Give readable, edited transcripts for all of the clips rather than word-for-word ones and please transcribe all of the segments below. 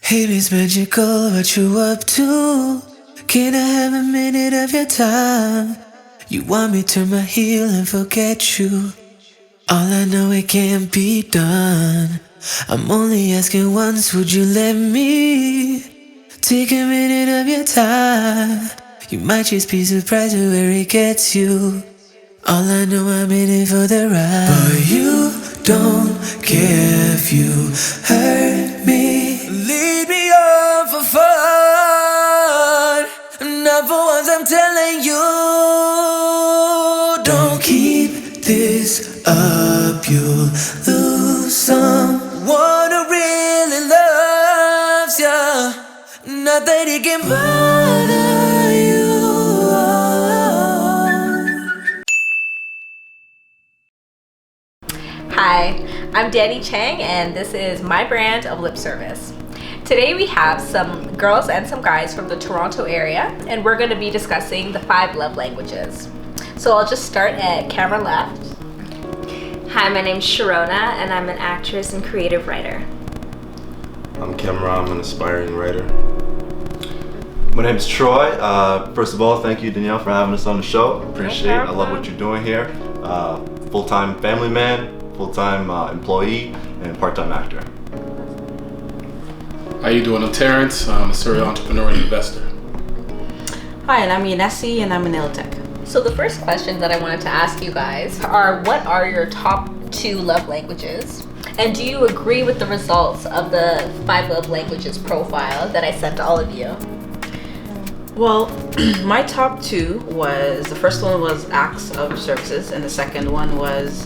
Hey, Miss Magical, what you up to? Can I have a minute of your time? You want me to turn my heel and forget you? All I know, it can't be done. I'm only asking once, would you let me take a minute of your time? You might just be surprised at where it gets you. All I know, I'm in it for the ride. But you don't care if you hurt me. Lead me on for fun. Not for once, I'm telling you. Don't keep this up, you'll lose someone who really loves ya. Not that he can bother you. Hi, I'm Dani Changg, and this is my brand of lip service. Today we have some girls and some guys from the Toronto area, and we're going to be discussing the 5 love languages. So I'll just start at camera left. Hi, my name's Sharona, and I'm an actress and creative writer. I'm Kemra, I'm an aspiring writer. My name's Troy. First of all, thank you, Danielle, for having us on the show. Appreciate it. I love what you're doing here. Full-time family man, full-time employee, and part-time actor. How you doing? I'm Terrence. I'm a serial entrepreneur and investor. Hi, and I'm Yanesi, and I'm a nail tech. So the first question that I wanted to ask you guys are, what are your top 2 love languages? And do you agree with the results of the 5 love languages profile that I sent to all of you? Well, my top 2 was, the first one was acts of services, and the second one was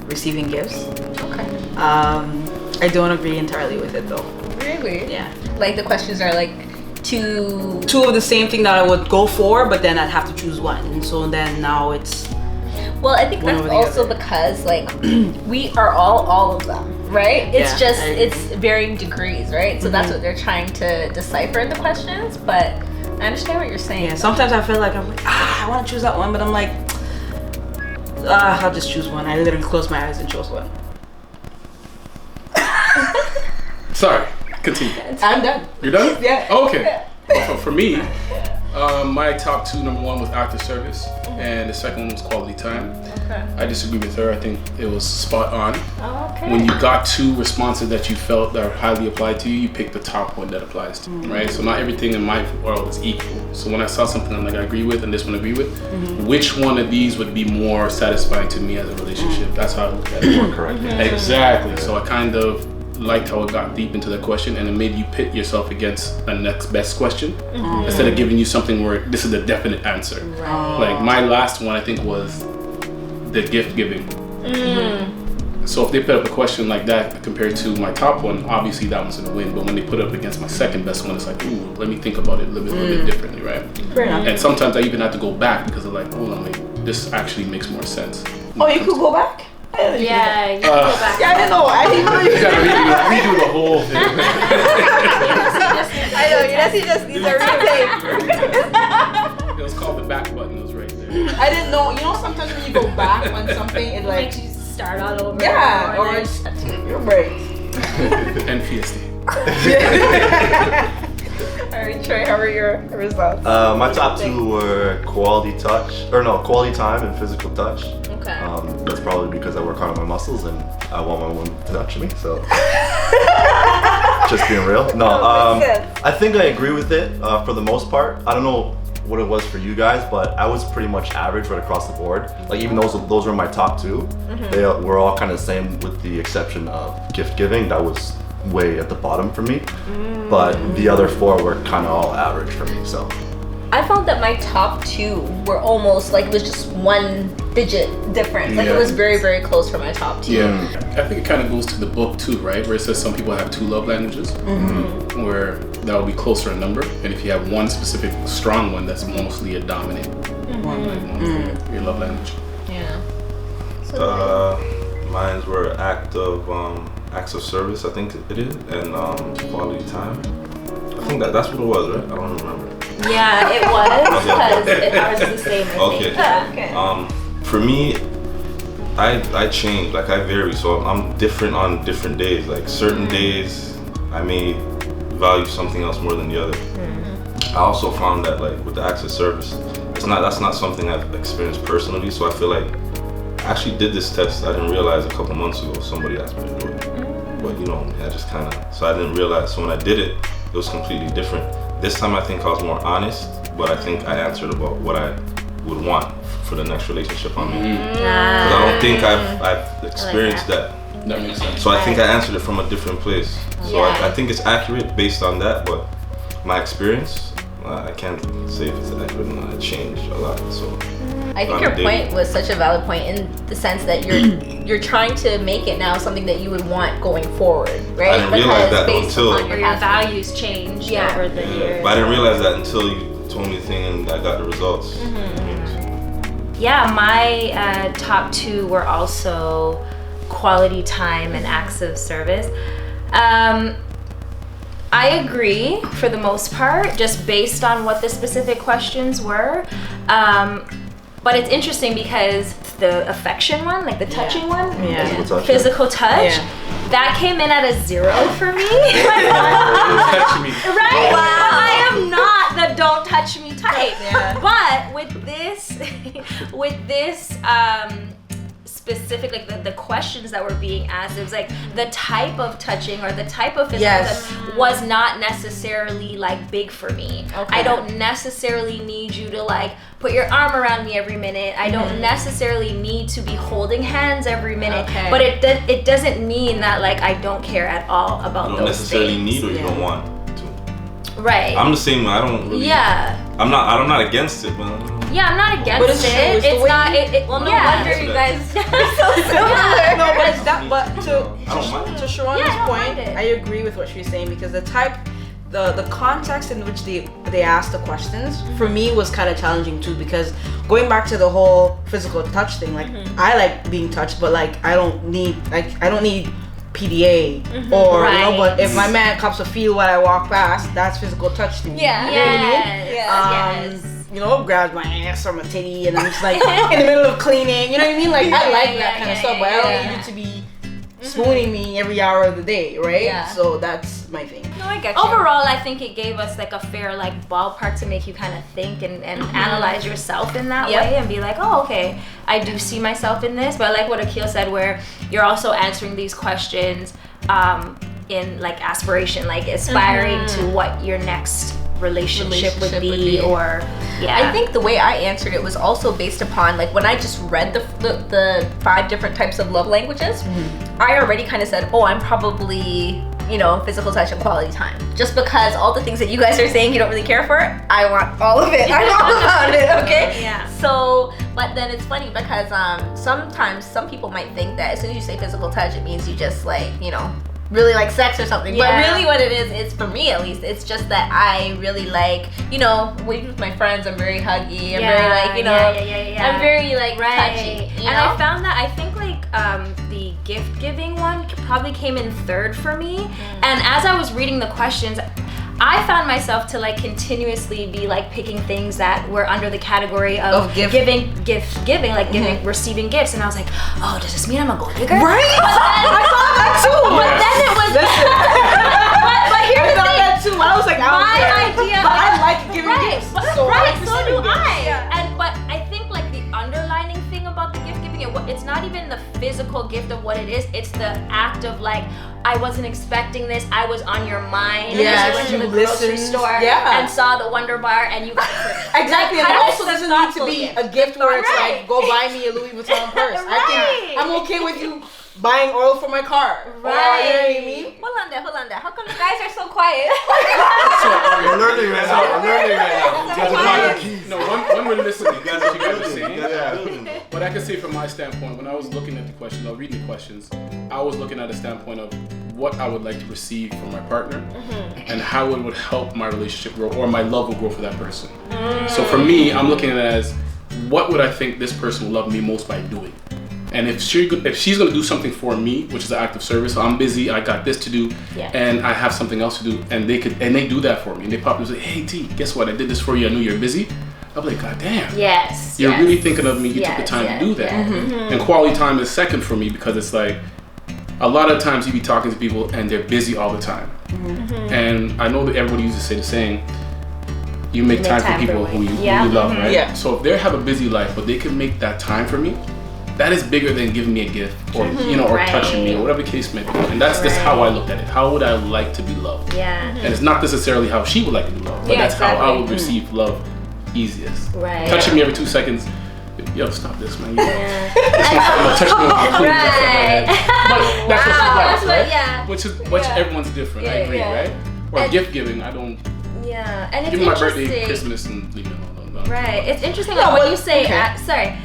receiving gifts. Okay. I don't agree entirely with it though. Really? Yeah. Like the questions are like two of the same thing that I would go for, but then I'd have to choose one. And so then now it's... Well, I think that's also other. because like we are all of them, right? It's Yeah, just, it's varying degrees, right? So that's what they're trying to decipher in the questions, but I understand what you're saying. Yeah, sometimes I feel like I'm like, I want to choose that one, but I'm like, I'll just choose one. I literally closed my eyes and chose one. Sorry, continue. I'm done. You're done? Yeah. Oh, okay. So for me, my top 2, number 1 was active service, and the second one was quality time. Okay. I disagree with her. I think it was spot on. Oh, okay. When you got 2 responses that you felt that highly applied to you, you pick the top one that applies to you, right? So not everything in my world is equal. So when I saw something I'm like, I agree with, and this one I agree with, which one of these would be more satisfying to me as a relationship? That's how I look at it. More correct. Exactly. So I kind of liked how it got deep into the question, and it made you pit yourself against a next best question instead of giving you something where this is the definite answer. Right. Like my last one, I think, was the gift giving. So if they put up a question like that compared to my top one, obviously that one's gonna win. But when they put it up against my second best one, it's like, ooh, let me think about it a little bit differently, right? Fair enough. And sometimes I even have to go back because I'm like, hold on, wait, this actually makes more sense. Oh, you could go back? Yeah, you can go back. Yeah, I didn't know. I didn't know you You gotta redo the whole thing. I know, Yanesi just needs a replay. It was called the back button. It was right there. I didn't know. You know, sometimes when you go back on something, it like... Makes you start all over. Yeah, or it's... You're right. And Fiesta. Alright, Trey, how are your results? My top 2 were quality time and physical touch. Okay. That's probably because I work hard on my muscles and I want my woman to touch me, so. Just being real. No, I think I agree with it for the most part. I don't know what it was for you guys, but I was pretty much average right across the board. Like even those were my top 2. They were all kind of the same with the exception of gift giving. That was way at the bottom for me. But the other 4 were kind of all average for me, so. I found that my top 2 were almost like it was just 1 digit difference. Like it was very, very close for my top 2. Yeah, I think it kind of goes to the book too, right? Where it says some people have 2 love languages, where that will be closer in number. And if you have one specific strong one, that's mostly a dominant one, like your love language. Yeah. Mine were acts of service, I think it is, and quality time. I think that's what it was, right? I don't remember. Yeah, it was because ours is the same. Okay. Okay. For me, I change, like I vary, so I'm different on different days. Like certain days, I may value something else more than the other. I also found that like with the acts of service, that's not something I've experienced personally. So I feel like I actually did this test. I didn't realize a couple months ago somebody asked me to do it, but you know, I just kind of, so I didn't realize. So when I did it, it was completely different. This time I think I was more honest, but I think I answered about what I would want for the next relationship I'm in. Because I don't think I've experienced that. That makes sense. So I think I answered it from a different place. So I think it's accurate based on that, but my experience, I can't say if it's accurate or not. It changed a lot. So I think your point was such a valid point in the sense that you're trying to make it now something that you would want going forward, right? I didn't realize that until your values changed over the years. But I didn't realize that until you told me the thing and I got the results. Yeah, my top 2 were also quality time and acts of service. I agree for the most part, just based on what the specific questions were. But it's interesting because the affection one, like the touching one, physical touch, that came in at a 0 for me. Right? Wow. I am not the don't touch me type. But with this specific, like the questions that were being asked, it was like the type of touching or the type of physical touch was not necessarily like big for me. I don't necessarily need you to like put your arm around me every minute. I don't necessarily need to be holding hands every minute. But it doesn't mean that like I don't care at all about those things. You don't necessarily need or you don't want to. Right. I'm the same. I don't really. I'm not against it, but. Yeah, I'm not against it. It's not. Well, no wonder you guys are so similar. No, but it's that. But to Sharonda's point, I agree with what she's saying because the context in which they asked the questions for me was kind of challenging too, because going back to the whole physical touch thing, like I like being touched, but like I don't need PDA or you know, but if my man comes to feel when I walk past, that's physical touch to me. You know what I mean? You know, grabs my ass or my titty and I'm just like in the middle of cleaning, you know what I mean? Like I like that kind of stuff, but I don't need you to be spooning me every hour of the day, right? So that's my thing. No, I get you. Overall, I think it gave us like a fair like ballpark to make you kind of think and analyze yourself in that way and be like, oh, okay, I do see myself in this. But I like what Akil said, where you're also answering these questions in like aspiration, like aspiring to what your next relationship would be. Or I think the way I answered it was also based upon like when I just read the 5 different types of love languages, I already kind of said, oh, I'm probably, you know, physical touch and quality time, just because all the things that you guys are saying you don't really care for, I want all of it. I'm all about it. Okay. So but then it's funny because sometimes some people might think that as soon as you say physical touch it means you just like, you know, really like sex or something, but really what it is for me at least, it's just that I really like, you know, with my friends I'm very huggy, I'm very like, you know, I'm very like touchy, you know? And I found that I think like the gift giving one probably came in 3rd for me, and as I was reading the questions I found myself to like continuously be like picking things that were under the category of giving, like giving, receiving gifts, and I was like, oh, does this mean I'm a gold digger? Right? I thought that too. But then it was. but here's the thing. That too. I was like, my idea. But I like giving gifts. So so do I. But I think like the underlining thing about the gift giving, it's not even the physical gift of what it is. It's the act of like, I wasn't expecting this. I was on your mind. Yeah, you went to the grocery store and saw the Wonder Bar and you got it for me. Exactly. And it also doesn't need to be a gift where it's like, go buy me a Louis Vuitton purse. I'm okay with you buying oil for my car. Right. You know what I mean? Hold on there. How come you guys are so quiet? We're learning right now. No, one we're listening. You guys are saying. But I can say from my standpoint, when I was looking at the questions, I was reading the questions, I was looking at a standpoint of what I would like to receive from my partner and how it would help my relationship grow or my love will grow for that person. So for me, I'm looking at it as what would I think this person will love me most by doing? And if she's going to do something for me, which is an act of service, so I'm busy, I got this to do, and I have something else to do, and they do that for me, and they pop up and say, hey T, guess what? I did this for you. I knew you're busy. I'll be like, God damn. You're really thinking of me. You took the time to do that. And quality time is second for me because it's like, a lot of times you be talking to people and they're busy all the time. And I know that everybody used to say the saying, you make time for people who you love, right? Yeah. So if they have a busy life, but they can make that time for me, that is bigger than giving me a gift or or touching me or whatever the case may be. And that's just how I looked at it. How would I like to be loved? Yeah. And it's not necessarily how she would like to be loved, but that's how I would receive love easiest. Right. Touching me every 2 seconds. Yo, stop this, man. Touch me on my clean. Right. But that's what she likes, right? Yeah. Which everyone's different. I agree, right? Or gift giving. I don't. Yeah, and it's Give me my interesting. birthday, Christmas, and leave me alone. No. Right. It's interesting when you say sorry.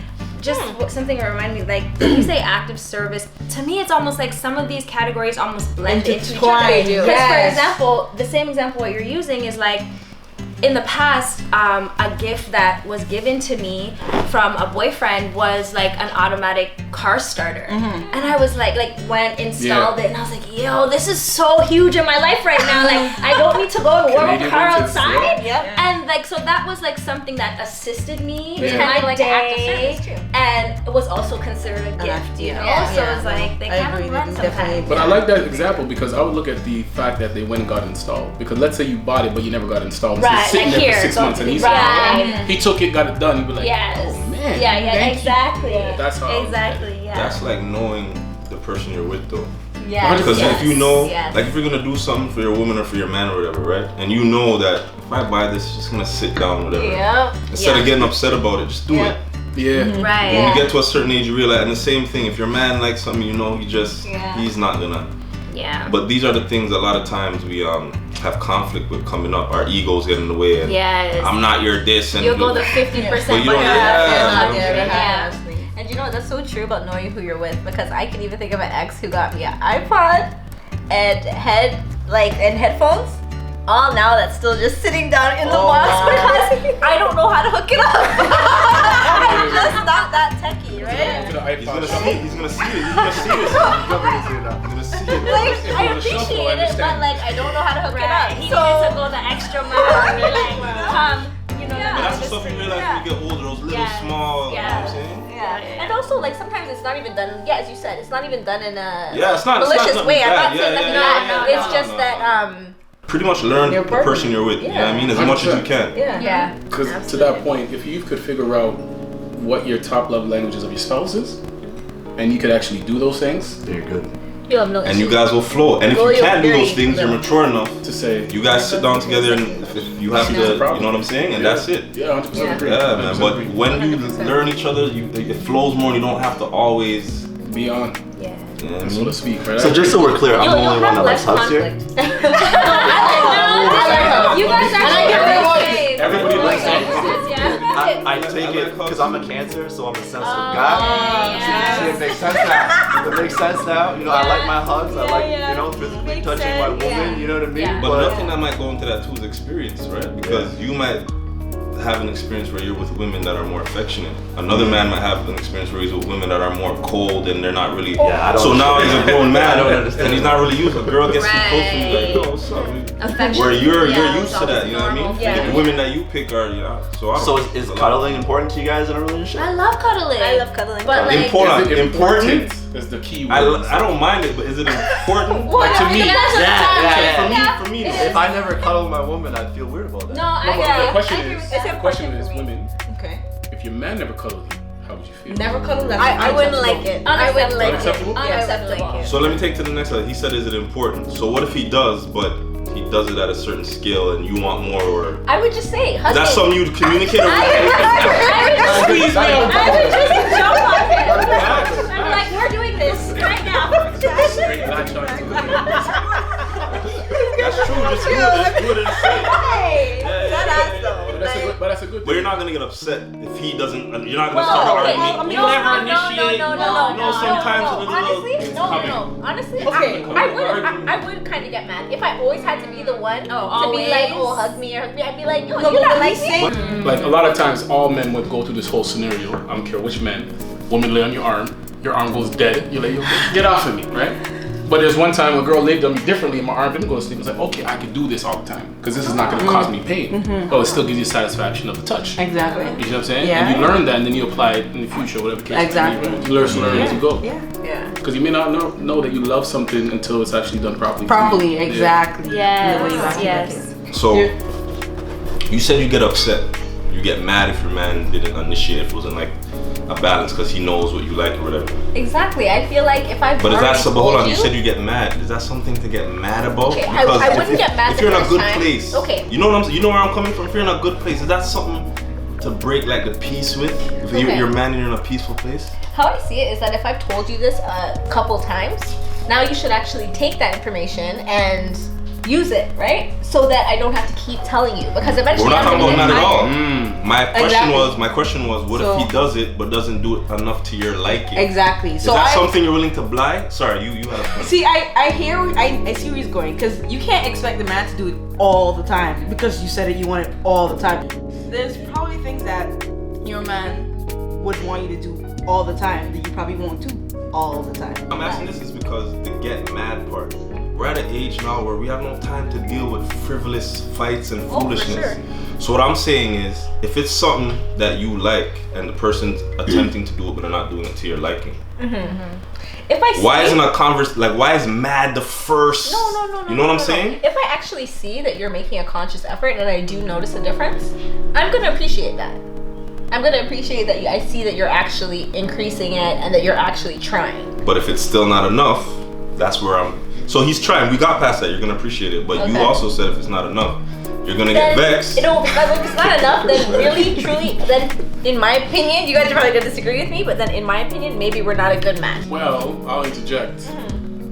Just something that reminded me, like when you say active service, to me it's almost like some of these categories almost blend into each other. Because for example, the same example what you're using is like, in the past, a gift that was given to me from a boyfriend was like an automatic car starter. And I was like went installed it and I was like, yo, this is so huge in my life right now. Like I don't need to go and warm a car outside. And like, so that was like something that assisted me in my like day. active service too. And it was also considered a gift, you know? So it's like, they kind of blend sometimes. But I like that example because I would look at the fact that they went and got installed. Because let's say you bought it, but you never got installed. Right. Sitting Like there here, for 6 months and he's he took it, got it done. You'd be like, oh man. Yeah, exactly. That's how. Exactly, yeah. That's like knowing the person you're with, though. Yeah. Because if you know, like if you're gonna do something for your woman or for your man or whatever, right? And you know that if I buy this, it's just gonna sit down, whatever. Instead of getting upset about it, just do it. Yeah. Right. When you get to a certain age, you realize, and the same thing, if your man likes something, you know, he's not gonna. Yeah. But these are the things a lot of times we have conflict with coming up. Our egos get in the way, and I'm not your this, and you'll go the 50%. But you don't, And you know what? That's so true about knowing who you're with, because I can even think of an ex who got me an iPod and headphones. All now that's still just sitting down in the box because I don't know how to hook it up. I'm just not that techie, right? He's gonna see it. He's gonna see it. He's gonna see it. He's gonna see it. Like, I appreciate it, but like I don't know how to hook it up. He needs to go the extra mile and be like, you know. But that's the stuff you realize when you get older. Those little small. You know what I'm saying? Yeah. And also, like, sometimes it's not even done. Yeah, as you said, it's not even done in a it's not malicious way. I'm not bad. saying nothing bad. It's just that pretty much learn the person you're with. You know what I mean? As much as you can. Yeah. Because to that point, if you could figure out what your top love languages of your spouse is, and you could actually do those things, they're good. You'll have no and you guys will flow. And if you can't do those things, you're mature enough to say you guys sit down together and if you have to, you know what I'm saying? And that's it. Yeah, 100% agree. Yeah, man. But when you learn each other, it flows more. And you don't have to always be on. Yeah. So to speak, right? So just so we're clear, I'm the only one that likes hugs here. You guys actually everybody likes hugs. I take it because I'm a Cancer, so I'm a sensitive guy. See, it makes sense now. It makes sense now. You know, I like my hugs. I like, physically touching my woman. You know what I mean? But another thing that might go into that too is experience, right? Because you might have an experience where you're with women that are more affectionate. Another man might have an experience where he's with women that are more cold and they're not really. So now he's a grown man and he's not really used. A girl gets too close to you, like, yo, what's up? Where you're used to that, you know what I mean? The women that you pick are, So is cuddling important to you guys in a relationship? I love cuddling. But like, important is the key word. I don't mind it, but is it important? Like to me, For me, if I never cuddle with my woman, I'd feel weird about that. The question is, women. Okay. If your man never cuddled you, how would you feel? Never cuddle. I wouldn't like it. I wouldn't like it. Unacceptable. So let me take to the next level. He said, is it important? So what if he does, but he does it at a certain scale and you want more, or I would just say, husband. That's something you'd communicate? Squeeze me out. I would just jump on him. I'm like, we're doing this right now. That's true. Just do it and say it. Hey, that ass though. But that's a good thing. But you're not gonna get upset if he doesn't. You're not gonna start arguing. You never initiate. No. Sometimes Honestly, okay. I would kind of get mad if I always had to be the one to be like, hug me. I'd be like, yo, you not like me. Like a lot of times, all men would go through this whole scenario. I don't care which men. Woman lay on your arm goes dead. You're like, yo, get off of me, right? But there's one time a girl laid on me differently and my arm didn't go to sleep. I was like, okay, I can do this all the time because this is not going to cause me pain. Oh, it still gives you satisfaction of the touch. Exactly. You know what I'm saying? Yeah. And you learn that and then you apply it in the future, whatever case. Exactly. You learn as you go. Yeah. Because you may not know that you love something until it's actually done properly. Properly, exactly. Yes. So, you said you get upset. You get mad if your man didn't initiate, if it wasn't like a balance because he knows what you like or whatever. Exactly. I feel like if I've But is that already so? Hold told on. You said you get mad. Is that something to get mad about? Okay, Because I wouldn't get mad if the you're in a first good time. place. Okay. You know what I'm. You know where I'm coming from. If you're in a good place, is that something to break like the peace with? If you're man and you're in a peaceful place. How I see it is that if I've told you this a couple times, now you should actually take that information and use it, right? So that I don't have to keep telling you, because eventually We're not I'm talking gonna about get that at all. tired. My question was, what if he does it but doesn't do it enough to your liking? Exactly. Is So that something you're willing to blind? Sorry, you had a point. See, I see where he's going, because you can't expect the man to do it all the time because you said it, you want it all the time. There's probably things that your man would want you to do all the time that you probably won't do all the time. I'm asking this is because the get mad part. We're at an age now where we have no time to deal with frivolous fights and foolishness. So what I'm saying is, if it's something that you like and the person's attempting to do it but they're not doing it to your liking, If I see, why isn't a converse like why is mad the first? No. You know what I'm saying? If I actually see that you're making a conscious effort and I do notice a difference, I'm gonna appreciate that. I'm gonna appreciate that I see that you're actually increasing it and that you're actually trying. But if it's still not enough, that's where I'm. So he's trying. We got past that. You're gonna appreciate it. But you also said if it's not enough, you're gonna get vexed. If it's not enough, then really, truly, then in my opinion, you guys are probably gonna disagree with me, but then in my opinion, maybe we're not a good match. Well, I'll interject.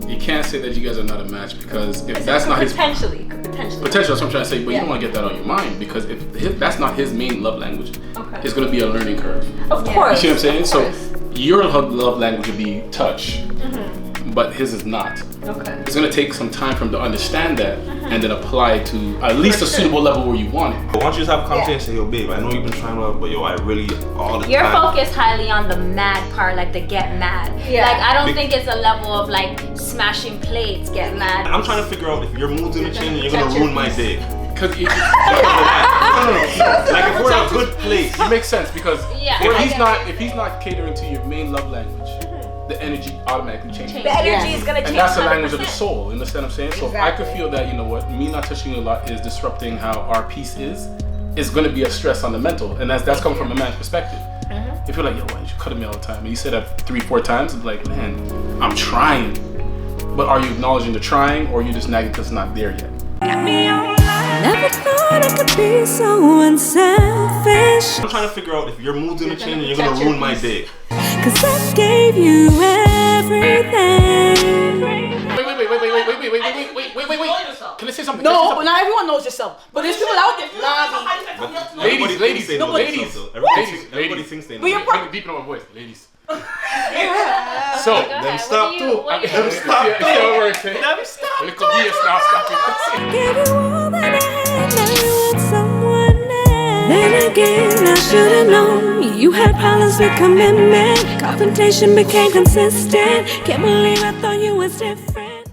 You can't say that you guys are not a match because if that's not his potentially, that's what I'm trying to say. But you don't want to get that on your mind because if that's not his main love language, it's going to be a learning curve. Of course. You see what I'm saying? So your love language would be touch, but his is not. Okay. It's going to take some time for him to understand that and then apply it to at least a suitable level where you want it. Why don't you just have a conversation and say, yo, babe, I know you've been trying to, but yo, I really all the You're time. focused highly on the mad part, like the get mad. Yeah. Like I don't think it's a level of like smashing plates, get mad. I'm trying to figure out if your mood's gonna change and you're gonna ruin my day. Because no. Like if we're in a good place. it makes sense because Yeah, if he's not catering to your main love language, the energy automatically changes. The energy is gonna change. And that's the language of the 100%. soul, you understand what I'm saying? So if I could feel that, you know what, me not touching you a lot is disrupting how our peace is gonna be a stress on the mental. And that's coming from a man's perspective. If you're like, yo, why are you cutting me all the time? And you say that 3-4 times, it's like, man, I'm trying. But are you acknowledging the trying or are you just nagging because it's not there yet? Never thought I could be so unselfish. I'm trying to figure out if your mood's gonna change and you're gonna ruin my day. Cause I gave you everything. Wait. Can I say something? No, but not everyone knows yourself. But there's people out there. Nah, Ladies. Everybody thinks they know. But you're Make deep in my voice, ladies. So, Them stop too. Them stop. see how it works, eh? Them stop. Little BS now, stop it. Gave you all that I had, now you want someone else. Then again, I should've known you had problems with commitment. Confrontation became consistent. Can't believe I thought you was different.